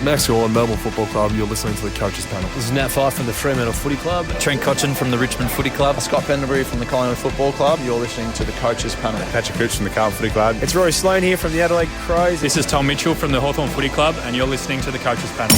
Max Gorlin, Melbourne Football Club. You're listening to the Coaches Panel. This is Nat Fyfe from the Fremantle Footy Club. Trent Cotchin from the Richmond Footy Club. Scott Pendlebury from the Collingwood Football Club. You're listening to the Coaches Panel. Patrick Cooch from the Carlton Footy Club. It's Rory Sloane here from the Adelaide Crows. This is Tom Mitchell from the Hawthorn Footy Club, and you're listening to the Coaches Panel.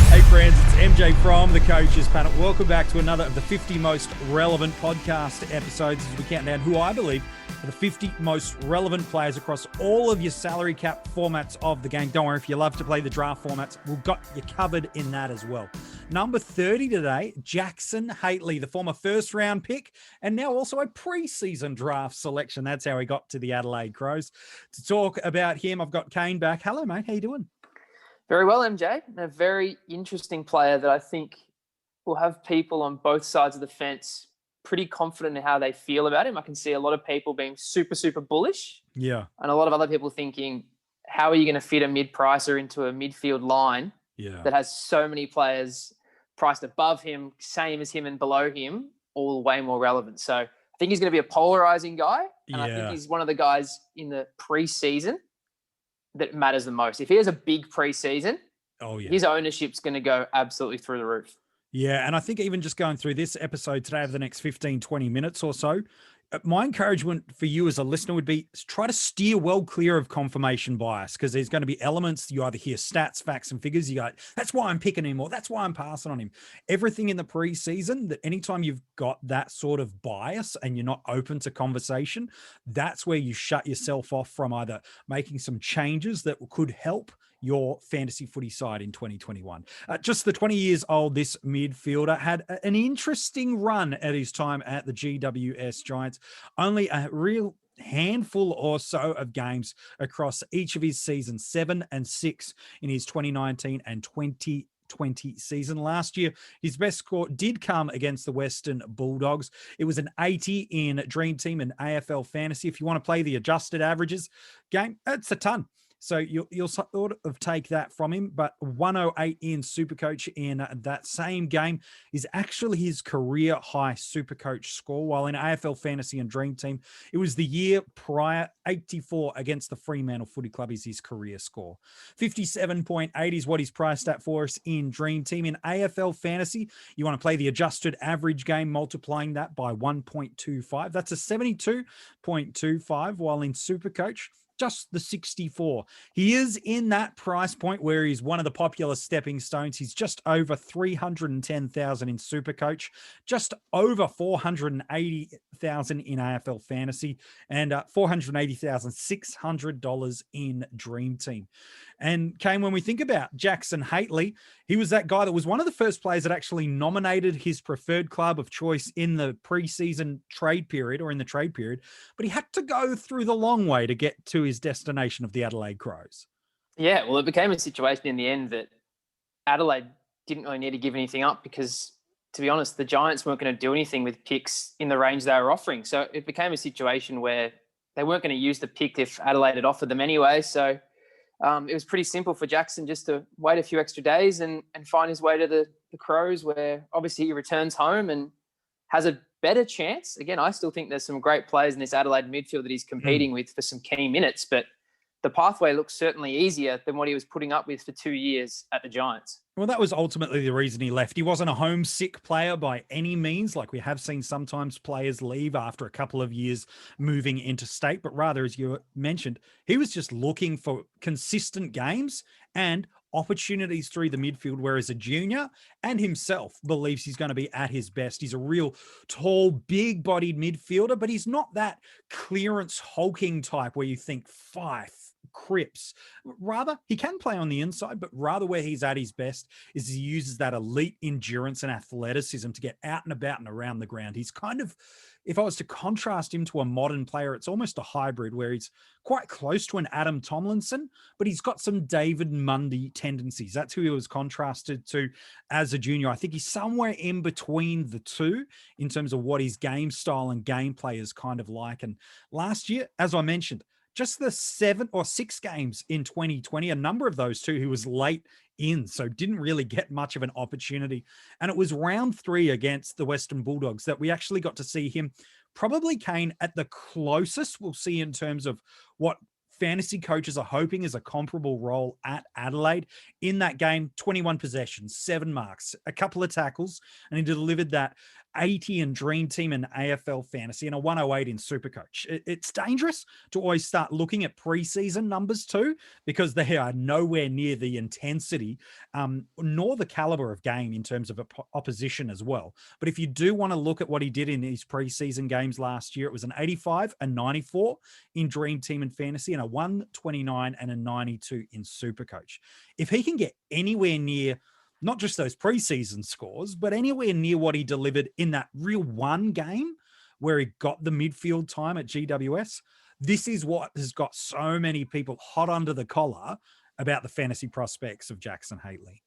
Hey friends, it's MJ from the Coaches Panel. Welcome back to another of the 50 most relevant podcast episodes as we count down who I believe are the 50 most relevant players across all of your salary cap formats of the game. Don't worry, if you love to play the draft formats, we've got you covered in that as well. Number 30 today, Jackson Hately, the former first-round pick and now also a preseason draft selection. That's how he got to the Adelaide Crows. To talk about him, I've got Kane back. Hello, mate. How you doing? Very well, MJ. A very interesting player that I think will have people on both sides of the fence pretty confident in how they feel about him. I can see a lot of people being super, super bullish. Yeah. And a lot of other people thinking, how are you going to fit a mid-pricer into a midfield line that has so many players priced above him, same as him and below him, all way more relevant. So I think he's going to be a polarizing guy. And I think he's one of the guys in the preseason that matters the most. If he has a big preseason, his ownership's going to go absolutely through the roof. Yeah, and I think even just going through this episode today over the next 15, 20 minutes or so, my encouragement for you as a listener would be try to steer well clear of confirmation bias, because there's going to be elements. You either hear stats, facts, and figures. You go, that's why I'm picking him, or that's why I'm passing on him. Everything in the preseason, that anytime you've got that sort of bias and you're not open to conversation, that's where you shut yourself off from either making some changes that could help your fantasy footy side in 2021. Just the 20 years old, this midfielder had an interesting run at his time at the GWS Giants. Only a real handful or so of games across each of his seasons, 7 and 6 in his 2019 and 2020 season. Last year, his best score did come against the Western Bulldogs. It was an 80 in Dream Team and AFL Fantasy. If you want to play the adjusted averages game, it's a ton. So you'll sort of take that from him, but 108 in SuperCoach in that same game is actually his career high SuperCoach score, while in AFL Fantasy and Dream Team, it was the year prior. 84 against the Fremantle Footy Club is his career score. 57.8 is what he's priced at for us in Dream Team. In AFL Fantasy, you want to play the adjusted average game, multiplying that by 1.25. That's a 72.25, while in SuperCoach, just the 64. He is in that price point where he's one of the popular stepping stones. He's just over 310,000 in SuperCoach, just over 480,000 in AFL Fantasy, and $480,600 in Dream Team. And Kane, when we think about Jackson Hately, he was that guy that was one of the first players that actually nominated his preferred club of choice in the preseason trade period, or in the trade period, but he had to go through the long way to get to his destination of the Adelaide Crows. Yeah, well, it became a situation in the end that Adelaide didn't really need to give anything up because, to be honest, the Giants weren't going to do anything with picks in the range they were offering. So it became a situation where they weren't going to use the pick if Adelaide had offered them anyway. So it was pretty simple for Jackson just to wait a few extra days and find his way to the Crows, where obviously he returns home and has a better chance. Again, I still think there's some great players in this Adelaide midfield that he's competing with for some key minutes, but the pathway looks certainly easier than what he was putting up with for 2 years at the Giants. Well, that was ultimately the reason he left. He wasn't a homesick player by any means, like we have seen sometimes players leave after a couple of years moving interstate, but rather, as you mentioned, he was just looking for consistent games and opportunities through the midfield, whereas a junior and himself believes he's going to be at his best. He's a real tall, big-bodied midfielder, but he's not that clearance hulking type where you think Fife, Cripps. Rather, he can play on the inside, but rather where he's at his best is he uses that elite endurance and athleticism to get out and about and around the ground. He's kind of, if I was to contrast him to a modern player, it's almost a hybrid where he's quite close to an Adam Tomlinson, but he's got some David Mundy tendencies. That's who he was contrasted to as a junior. I think he's somewhere in between the two in terms of what his game style and gameplay is kind of like. And last year, as I mentioned, just the 7 or 6 games in 2020, a number of those too, he was late in, so didn't really get much of an opportunity. And it was round 3 against the Western Bulldogs that we actually got to see him, probably Kane, at the closest we'll see in terms of what fantasy coaches are hoping is a comparable role at Adelaide. In that game, 21 possessions, 7 marks, a couple of tackles, and he delivered that 80 in Dream Team and AFL Fantasy and a 108 in SuperCoach. It's dangerous to always start looking at preseason numbers too, because they are nowhere near the intensity nor the caliber of game in terms of opposition as well. But if you do want to look at what he did in his preseason games last year, it was an 85, a 94 in Dream Team and Fantasy, and a 129 and a 92 in SuperCoach. If he can get anywhere near not just those preseason scores, but anywhere near what he delivered in that real one game where he got the midfield time at GWS, this is what has got so many people hot under the collar about the fantasy prospects of Jackson Hately.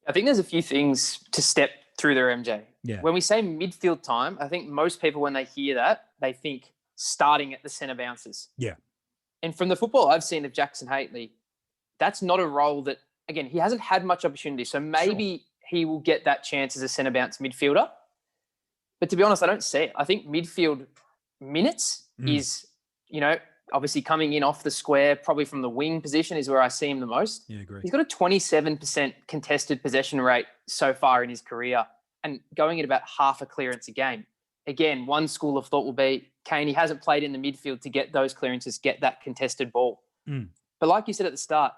I think there's a few things to step through there, MJ. Yeah. When we say midfield time, I think most people, when they hear that, they think starting at the centre bounces. Yeah. And from the football I've seen of Jackson Hately, that's not a role that, again, he hasn't had much opportunity. So maybe he will get that chance as a centre bounce midfielder. But to be honest, I don't see it. I think midfield minutes is, obviously coming in off the square, probably from the wing position is where I see him the most. Yeah, agree. He's got a 27% contested possession rate so far in his career and going at about half a clearance a game. Again, one school of thought will be, Kane, he hasn't played in the midfield to get those clearances, get that contested ball. But like you said at the start,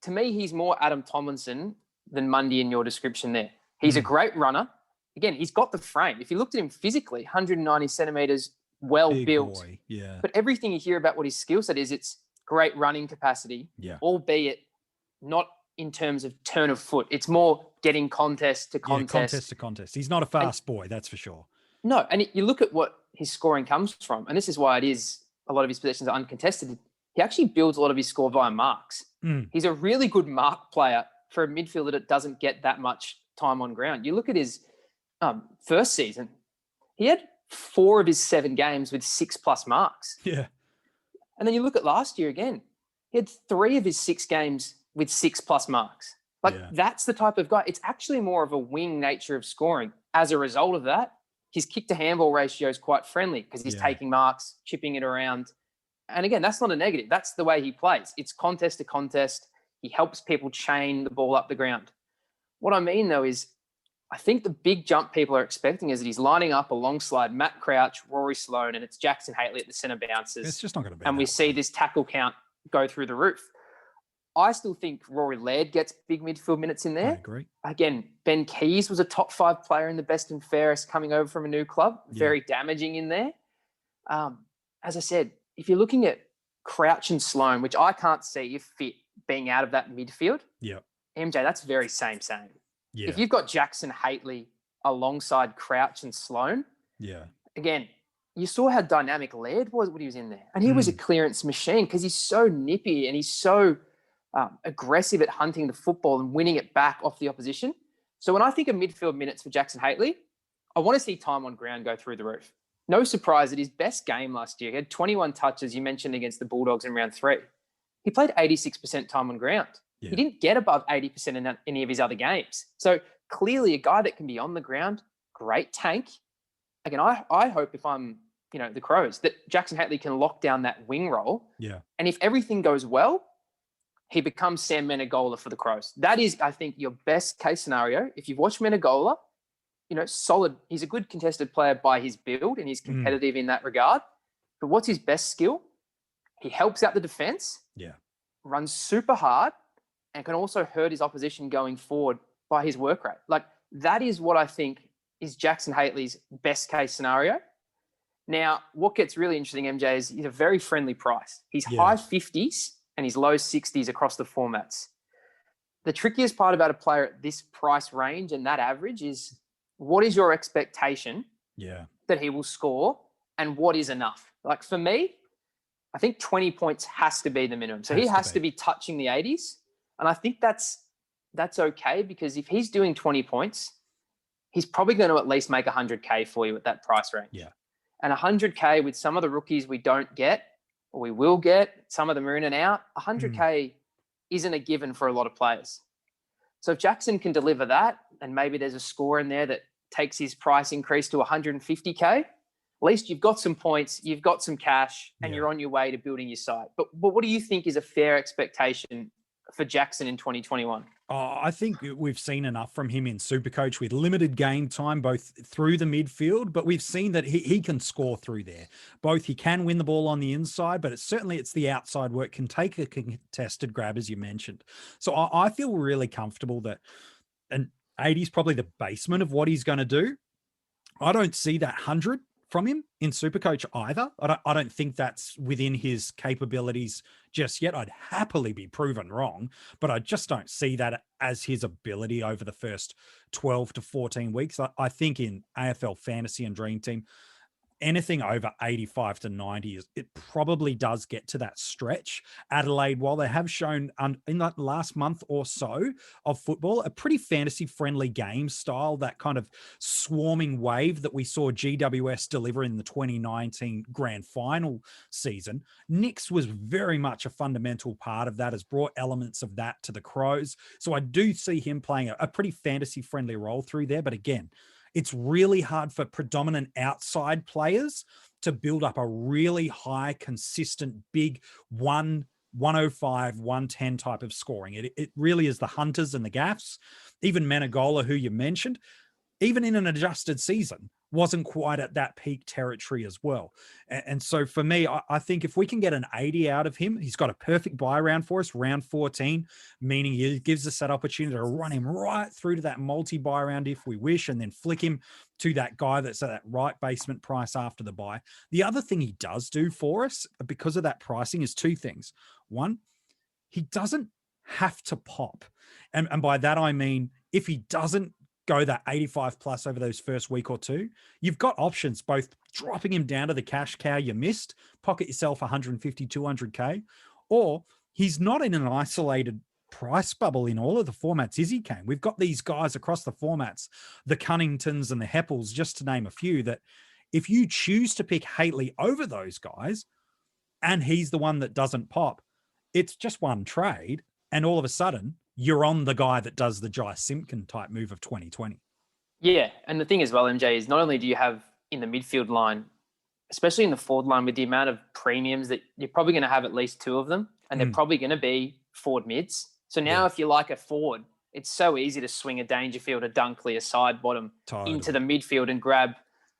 to me, he's more Adam Tomlinson than Mundy in your description there. He's a great runner. Again, he's got the frame. If you looked at him physically, 190 centimetres, well Big built. boy. Yeah. But everything you hear about what his skill set is, it's great running capacity, albeit not in terms of turn of foot. It's more getting contest to contest. Yeah, contest to contest. He's not a fast boy, that's for sure. No, and you look at what his scoring comes from, and this is why it is a lot of his possessions are uncontested. He actually builds a lot of his score via marks. He's a really good mark player for a midfielder that doesn't get that much time on ground. You look at his first season, he had 4 of his 7 games with 6+ marks. Yeah. And then you look at last year again, he had 3 of his 6 games with 6+ marks. That's the type of guy. It's actually more of a wing nature of scoring. As a result of that, his kick to handball ratio is quite friendly because he's taking marks, chipping it around. And again, that's not a negative. That's the way he plays. It's contest to contest. He helps people chain the ball up the ground. What I mean, though, is I think the big jump people are expecting is that he's lining up alongside Matt Crouch, Rory Sloane, and it's Jackson Hately at the centre bounces. It's just not going to be. And we see this tackle count go through the roof. I still think Rory Laird gets big midfield minutes in there. I agree. Again, Ben Keys was a top 5 player in the best and fairest coming over from a new club. Very damaging in there. As I said, if you're looking at Crouch and Sloane, which I can't see if fit being out of that midfield, MJ, that's very same. Yeah. If you've got Jackson Hately alongside Crouch and Sloane, again, you saw how dynamic Laird was when he was in there. And he was a clearance machine because he's so nippy and he's so aggressive at hunting the football and winning it back off the opposition. So when I think of midfield minutes for Jackson Hately, I want to see time on ground go through the roof. No surprise that his best game last year, he had 21 touches, you mentioned, against the Bulldogs in round 3. He played 86% time on ground. He didn't get above 80% in any of his other games. So clearly a guy that can be on the ground, great tank. Again, I hope if I'm, the Crows, that Jackson Hately can lock down that wing role. Yeah. And if everything goes well, he becomes Sam Menegola for the Crows. That is, I think, your best case scenario. If you've watched Menegola, solid. He's a good contested player by his build and he's competitive in that regard. But what's his best skill? He helps out the defense. Yeah. Runs super hard and can also hurt his opposition going forward by his work rate. That is what I think is Jackson Hately's best case scenario. Now, what gets really interesting, MJ, is he's a very friendly price. He's high 50s and he's low 60s across the formats. The trickiest part about a player at this price range and that average is what is your expectation that he will score and what is enough? For me, I think 20 points has to be the minimum. So he has to be touching the 80s. And I think that's okay because if he's doing 20 points, he's probably going to at least make 100K for you at that price range. Yeah. And 100K with some of the rookies we don't get or we will get, some of them are in and out, 100K isn't a given for a lot of players. So if Jackson can deliver that and maybe there's a score in there that takes his price increase to 150K, least you've got some points, you've got some cash, and you're on your way to building your side. But what do you think is a fair expectation for Jackson in 2021? I think we've seen enough from him in SuperCoach with limited game time, both through the midfield, but we've seen that he can score through there. Both he can win the ball on the inside, but it's the outside work, can take a contested grab, as you mentioned. So I feel really comfortable that an 80 is probably the basement of what he's going to do. I don't see that 100 from him in SuperCoach either. I don't think that's within his capabilities just yet. I'd happily be proven wrong, but I just don't see that as his ability over the first 12 to 14 weeks. I think in AFL Fantasy and Dream Team, anything over 85 to 90, it probably does get to that stretch. Adelaide, while they have shown in that last month or so of football, a pretty fantasy-friendly game style, that kind of swarming wave that we saw GWS deliver in the 2019 grand final season, Nix was very much a fundamental part of that, has brought elements of that to the Crows. So I do see him playing a pretty fantasy-friendly role through there. But again, it's really hard for predominant outside players to build up a really high, consistent, big 105, 110 type of scoring. It really is the Hunters and the Gaffs. Even Menegola, who you mentioned, even in an adjusted season, wasn't quite at that peak territory as well. And so for me, I think if we can get an 80 out of him, he's got a perfect buy round for us, round 14, meaning he gives us that opportunity to run him right through to that multi-buy round if we wish, and then flick him to that guy that's at that right basement price after the buy. The other thing he does do for us, because of that pricing, is two things. One, he doesn't have to pop. And by that, I mean, if he doesn't go that 85 plus over those first week or two, you've got options, both dropping him down to the cash cow you missed, pocket yourself 150, 200K, or he's not in an isolated price bubble in all of the formats, is he, Kane? We've got these guys across the formats, the Cunningtons and the Heppels, just to name a few, that if you choose to pick Haitley over those guys and he's the one that doesn't pop, it's just one trade, and all of a sudden you're on the guy that does the Jai Simpkin type move of 2020. Yeah. And the thing as well, MJ, is not only do you have in the midfield line, especially in the forward line, with the amount of premiums that you're probably going to have at least two of them, and they're probably going to be forward mids. So now if you like a forward, it's so easy to swing a Dangerfield, a Dunkley, a side bottom into the midfield and grab,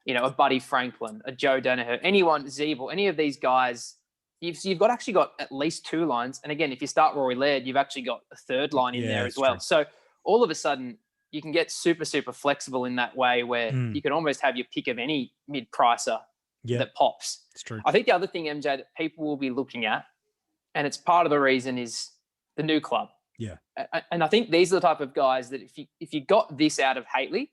a Buddy Franklin, a Joe Danaher, anyone, Zeeble, any of these guys. You've actually got at least two lines. And again, if you start Rory Laird, you've actually got a third line in there as well. True. So all of a sudden you can get super, super flexible in that way where you can almost have your pick of any mid-pricer that pops. It's true. I think the other thing, MJ, that people will be looking at, and it's part of the reason, is the new club. Yeah. And I think these are the type of guys that if you got this out of Haitley,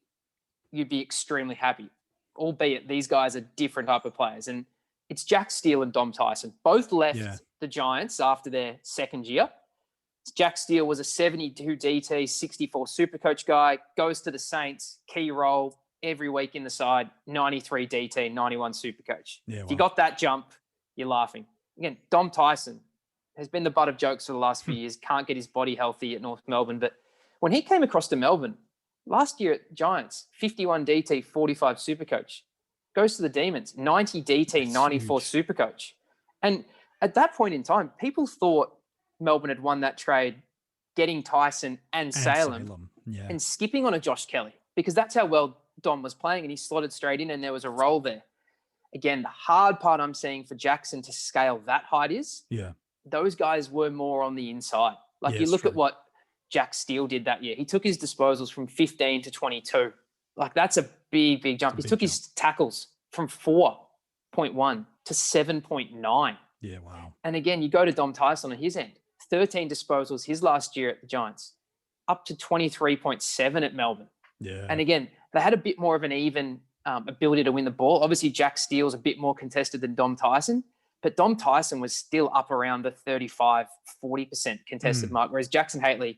you'd be extremely happy, albeit these guys are different type of players. And it's Jack Steele and Dom Tyson. Both left the Giants after their second year. Jack Steele was a 72 DT, 64 SuperCoach guy, goes to the Saints, key role every week in the side, 93 DT, 91 SuperCoach. Yeah, If you got that jump, you're laughing. Again, Dom Tyson has been the butt of jokes for the last few years, can't get his body healthy at North Melbourne. But when he came across to Melbourne, last year at Giants, 51 DT, 45 SuperCoach. Goes to the Demons, 90 DT, 94 SuperCoach. And at that point in time, people thought Melbourne had won that trade, getting Tyson and Salem. And skipping on a Josh Kelly, because that's how well Dom was playing, and he slotted straight in and there was a role there. Again, the hard part I'm seeing for Jackson to scale that height is those guys were more on the inside. Like you look at what Jack Steele did that year. He took his disposals from 15 to 22. Like that's a big, big jump. He took his tackles from 4.1 to 7.9. Yeah, wow. And again, you go to Dom Tyson on his end, 13 disposals his last year at the Giants, up to 23.7 at Melbourne. Yeah. And again, they had a bit more of an even ability to win the ball. Obviously, Jack Steele's a bit more contested than Dom Tyson, but Dom Tyson was still up around the 35, 40% contested mark, whereas Jackson Haitley,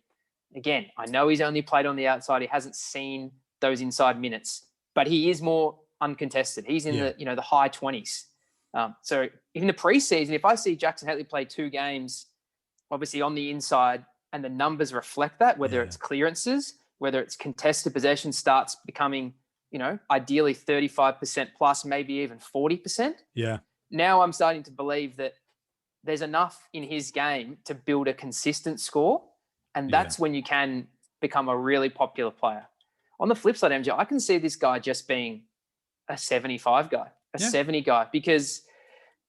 again, I know he's only played on the outside. He hasn't seen those inside minutes, but he is more uncontested. He's in the high 20s. So in the preseason, if I see Jackson Haitley play 2 games, obviously on the inside, and the numbers reflect that, whether it's clearances, whether it's contested possession starts becoming ideally 35% plus, maybe even 40%. Yeah. Now I'm starting to believe that there's enough in his game to build a consistent score. And that's when you can become a really popular player. On the flip side, MJ, I can see this guy just being a 75 guy, a 70 guy, because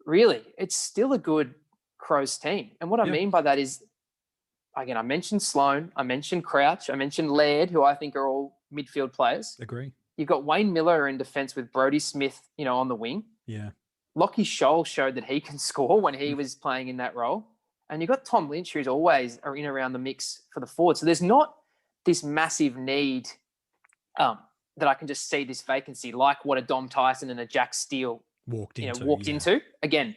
really it's still a good Crows team. And what I mean by that is, again, I mentioned Sloan, I mentioned Crouch, I mentioned Laird, who I think are all midfield players. Agree. You've got Wayne Miller in defence with Brodie Smith, on the wing. Yeah. Lockie Scholl showed that he can score when he was playing in that role. And you've got Tom Lynch, who's always in around the mix for the forward. So there's not this massive need that I can just see this vacancy, like what a Dom Tyson and a Jack Steele walked into. Again,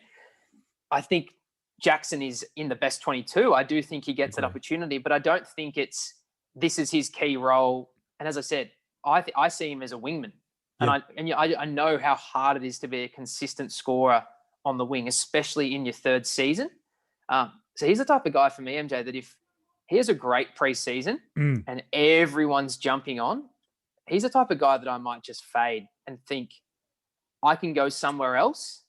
I think Jackson is in the best 22. I do think he gets that opportunity, but I don't think this is his key role. And as I said, I see him as a wingman. And I know how hard it is to be a consistent scorer on the wing, especially in your third season. So he's the type of guy for me, MJ, that if he has a great preseason and everyone's jumping on, he's the type of guy that I might just fade and think I can go somewhere else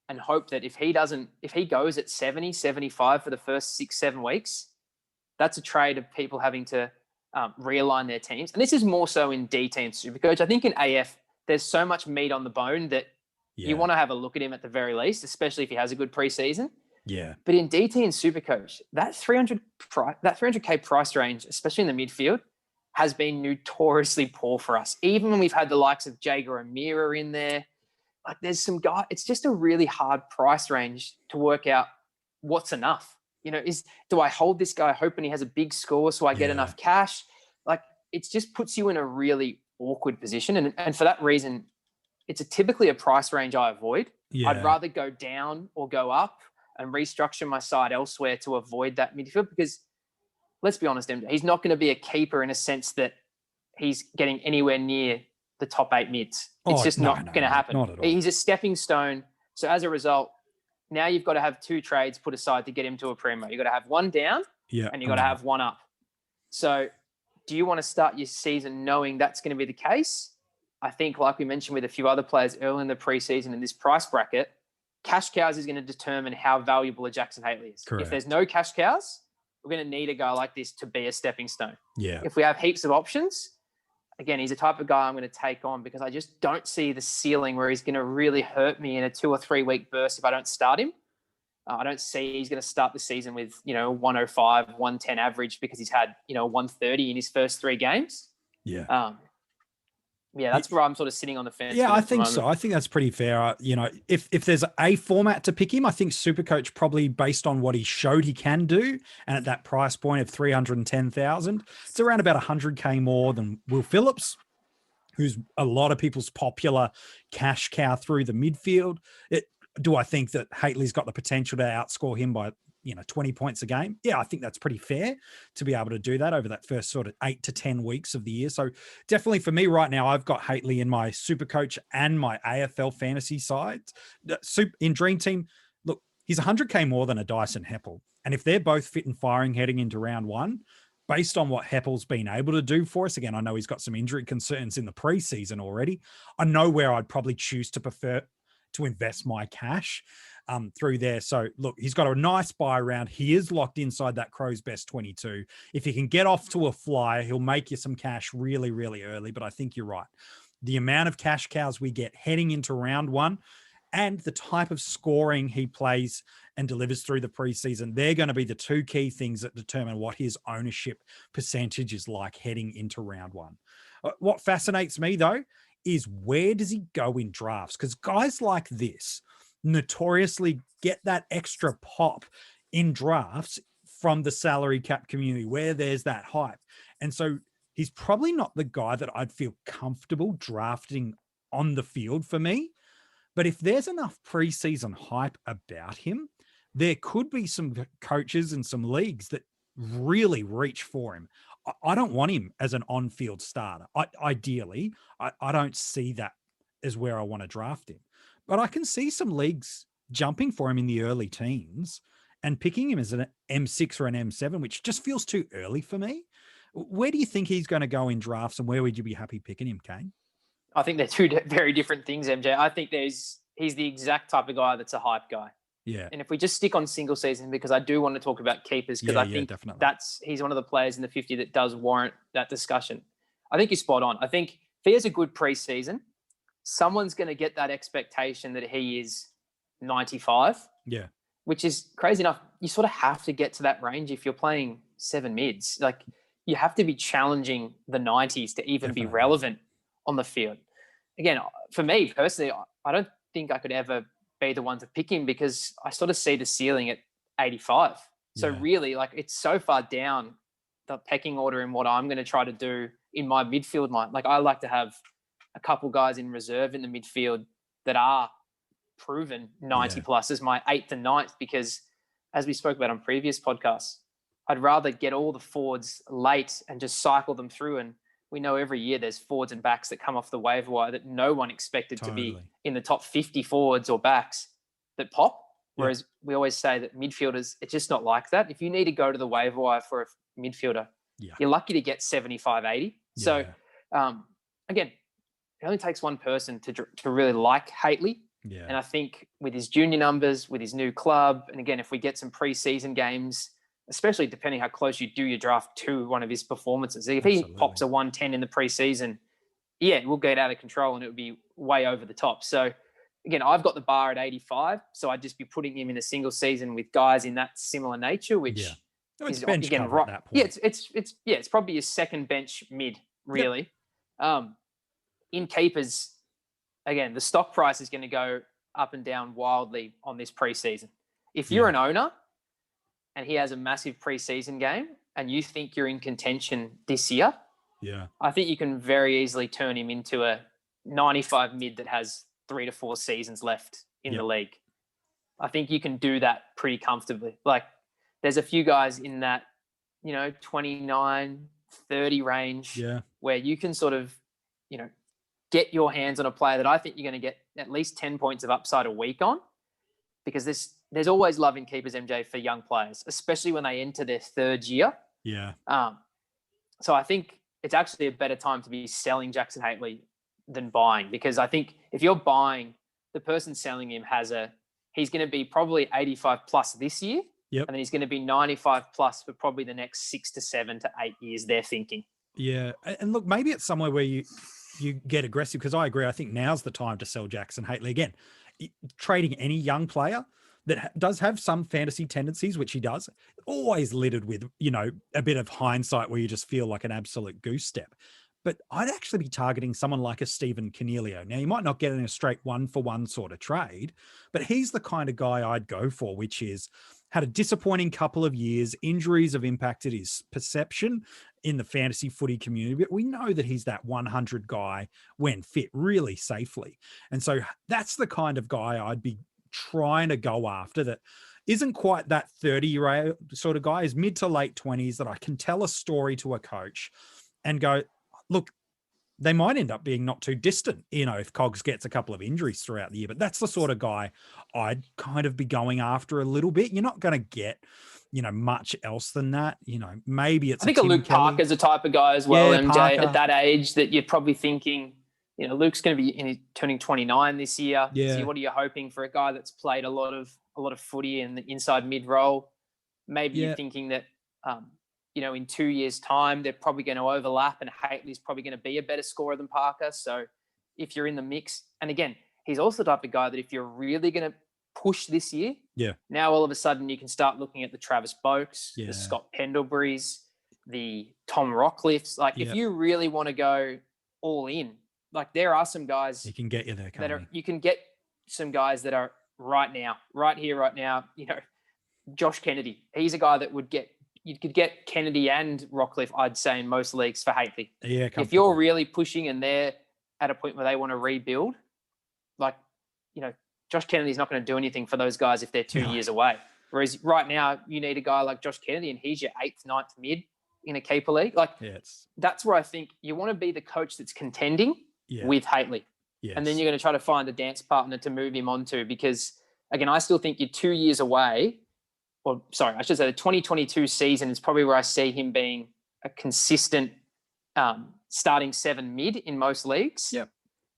and hope that if he goes at 70, 75 for the first 6-7 weeks, that's a trade of people having to realign their teams. And this is more so in DT and SuperCoach. I think in AF, there's so much meat on the bone that you want to have a look at him at the very least, especially if he has a good preseason. Yeah. But in DT and SuperCoach, that 300K price range, especially in the midfield, has been notoriously poor for us. Even when we've had the likes of Jager O'Meara in there, like there's some guy, it's just a really hard price range to work out what's enough. Do I hold this guy hoping he has a big score so I get enough cash? Like it just puts you in a really awkward position. And for that reason, it's typically a price range I avoid. Yeah. I'd rather go down or go up and restructure my side elsewhere to avoid that midfield, because let's be honest, MJ, he's not going to be a keeper in a sense that he's getting anywhere near the top 8 mids. It's just not going to happen. Not at all. He's a stepping stone. So as a result, now you've got to have 2 trades put aside to get him to a primo. You've got to have one down and you've got to have one up. So do you want to start your season knowing that's going to be the case? I think, like we mentioned with a few other players early in the preseason in this price bracket, cash cows is going to determine how valuable a Jackson Haley is. Correct. If there's no cash cows, we're going to need a guy like this to be a stepping stone. Yeah. If we have heaps of options, again, he's the type of guy I'm going to take on because I just don't see the ceiling where he's going to really hurt me in a 2 or 3 week burst if I don't start him. I don't see he's going to start the season with, 105, 110 average because he's had, 130 in his first 3 games. Yeah. That's where I'm sort of sitting on the fence. Yeah, I think so. I think that's pretty fair. If there's a format to pick him, I think SuperCoach probably based on what he showed he can do, and at that price point of 310,000, it's around about 100K more than Will Phillips, who's a lot of people's popular cash cow through the midfield. Do I think that Haley's got the potential to outscore him by 20 points a game? Yeah, I think that's pretty fair to be able to do that over that first sort of 8 to 10 weeks of the year. So definitely for me right now, I've got Haley in my SuperCoach and my AFL fantasy sides. In Dream Team, look, he's 100K more than a Dyson Heppel. And if they're both fit and firing heading into round 1, based on what Heppel's been able to do for us, again, I know he's got some injury concerns in the preseason already. I know where I'd probably choose to prefer to invest my cash through there. So look, he's got a nice buy round. He is locked inside that Crows best 22. If he can get off to a flyer, he'll make you some cash really, really early. But I think you're right. The amount of cash cows we get heading into round 1 and the type of scoring he plays and delivers through the preseason, they're going to be the 2 key things that determine what his ownership percentage is like heading into round 1. What fascinates me though, is where does he go in drafts? Because guys like this notoriously get that extra pop in drafts from the salary cap community where there's that hype. And so he's probably not the guy that I'd feel comfortable drafting on the field for me. But if there's enough preseason hype about him, there could be some coaches and some leagues that really reach for him. I don't want him as an on-field starter. Ideally, I don't see that as where I want to draft him. But I can see some leagues jumping for him in the early teens and picking him as an M6 or an M7, which just feels too early for me. Where do you think he's going to go in drafts, and where would you be happy picking him, Kane? I think they're two very different things, MJ. I think he's the exact type of guy that's a hype guy. Yeah. And if we just stick on single season, because I do want to talk about keepers, because I think definitely. he's one of the players in the 50 that does warrant that discussion. I think you're spot on. I think if he has a good preseason, someone's going to get that expectation that he is 95. Yeah. Which is crazy enough. You sort of have to get to that range if you're playing 7 mids. Like, you have to be challenging the 90s to even be relevant on the field. Again, for me personally, I don't think I could ever be the one to pick him, because I sort of see the ceiling at 85. So really, like, it's so far down the pecking order in what I'm going to try to do in my midfield line. Like, I like to have a couple guys in reserve in the midfield that are proven 90 plus as my 8th and 9th, because as we spoke about on previous podcasts, I'd rather get all the forwards late and just cycle them through. And we know every year there's forwards and backs that come off the waiver wire that no one expected to be in the top 50 forwards or backs that pop. Whereas we always say that midfielders, it's just not like that. If you need to go to the waiver wire for a midfielder, you're lucky to get 75, 80. So again, it only takes one person to really like Haitley. Yeah. And I think with his junior numbers, with his new club, and again, if we get some preseason games, especially depending how close you do your draft to one of his performances, if he pops a 110 in the preseason, we'll get out of control and it would be way over the top. So again, I've got the bar at 85, so I'd just be putting him in a single season with guys in that similar nature, which it's bench cover at that point. It's probably your second bench mid, really. In keepers, again, the stock price is going to go up and down wildly on this preseason. If you're an owner and he has a massive preseason game and you think you're in contention this year, I think you can very easily turn him into a 95 mid that has 3 to 4 seasons left in the league. I think you can do that pretty comfortably. Like, there's a few guys in that, 29, 30 range where you can sort of, get your hands on a player that I think you're going to get at least 10 points of upside a week on, because there's always love in keepers, MJ, for young players, especially when they enter their 3rd year. Yeah. So I think it's actually a better time to be selling Jackson Haitley than buying, because I think if you're buying, the person selling him he's going to be probably 85 plus this year. Yep. And then he's going to be 95 plus for probably the next 6 to 7 to 8 years, they're thinking. Yeah. And look, maybe it's somewhere where you get aggressive, because I agree. I think now's the time to sell Jackson Haitley. Again, trading any young player that does have some fantasy tendencies, which he does, always littered with, a bit of hindsight where you just feel like an absolute goose step. But I'd actually be targeting someone like a Stephen Cornelio. Now, you might not get in a straight 1-for-1 sort of trade, but he's the kind of guy I'd go for, which is had a disappointing couple of years. Injuries have impacted his perception in the fantasy footy community, but we know that he's that 100 guy when fit really safely. And so that's the kind of guy I'd be trying to go after, that isn't quite that 30-year-old sort of guy, is mid to late 20s, that I can tell a story to a coach and go, look, they might end up being not too distant, if Cogs gets a couple of injuries throughout the year. But that's the sort of guy I'd kind of be going after a little bit. You're not going to get, much else than that. Maybe it's I think a Luke Parker's a type of guy as well, MJ, Parker. at that age that you're probably thinking, Luke's going to be turning 29 this year. Yeah. So what are you hoping for a guy that's played a lot of footy in the inside mid role? Maybe you're thinking that, in 2 years' time, they're probably going to overlap and Haitley's probably going to be a better scorer than Parker. So if you're in the mix, and again, he's also the type of guy that if you're really going to push this year, now all of a sudden you can start looking at the Travis Boakes, the Scott Pendleburys, the Tom Rockliffs. Like, if you really want to go all in, like, there are some guys he can get you there. You can get some guys that are right now, right here, right now. Josh Kennedy, he's a guy that you could get Kennedy and Rockliff, I'd say, in most leagues for Haitley. Yeah, if you're really pushing and they're at a point where they want to rebuild, like, Josh Kennedy's not going to do anything for those guys if they're 2 years away. Whereas right now, you need a guy like Josh Kennedy, and he's your 8th, 9th mid in a keeper league. Like, that's where I think you want to be the coach that's contending with Haitley. Yes. And then you're going to try to find a dance partner to move him onto, because, again, I still think you're 2 years away. Or, sorry, I should say the 2022 season is probably where I see him being a consistent starting 7 mid in most leagues. Yep.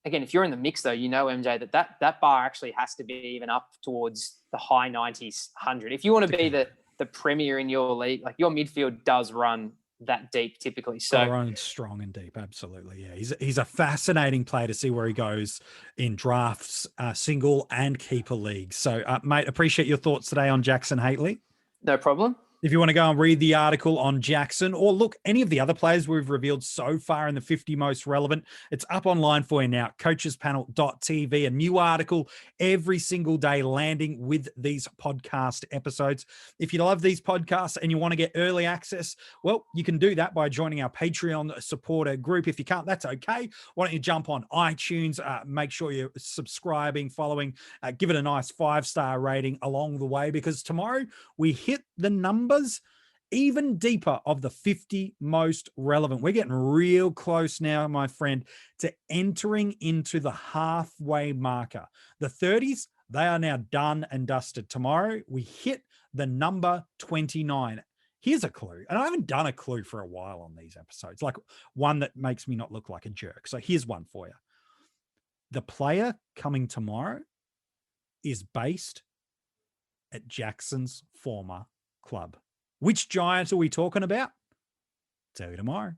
again, if you're in the mix though, you know, MJ, that bar actually has to be even up towards the high 90s, 100. If you want to be the premier in your league, like your midfield does run that deep typically. So run strong and deep, absolutely. Yeah, he's a fascinating player to see where he goes in drafts, single and keeper leagues. So, mate, appreciate your thoughts today on Jackson Hately. no problem. If you want to go and read the article on Jackson or look any of the other players we've revealed so far in the 50 most relevant, it's up online for you now, coachespanel.tv, a new article every single day landing with these podcast episodes. If you love these podcasts and you want to get early access, well, you can do that by joining our Patreon supporter group. If you can't, that's okay. Why don't you jump on iTunes, make sure you're subscribing, following, give it a nice 5-star rating along the way, because tomorrow we hit the numbers even deeper of the 50 most relevant. We're getting real close now, my friend, to entering into the halfway marker. The 30s, they are now done and dusted. Tomorrow, we hit the number 29. Here's a clue. And I haven't done a clue for a while on these episodes, like one that makes me not look like a jerk. So here's one for you. The player coming tomorrow is based at Jackson's former club. Which Giant are we talking about? Tell you tomorrow.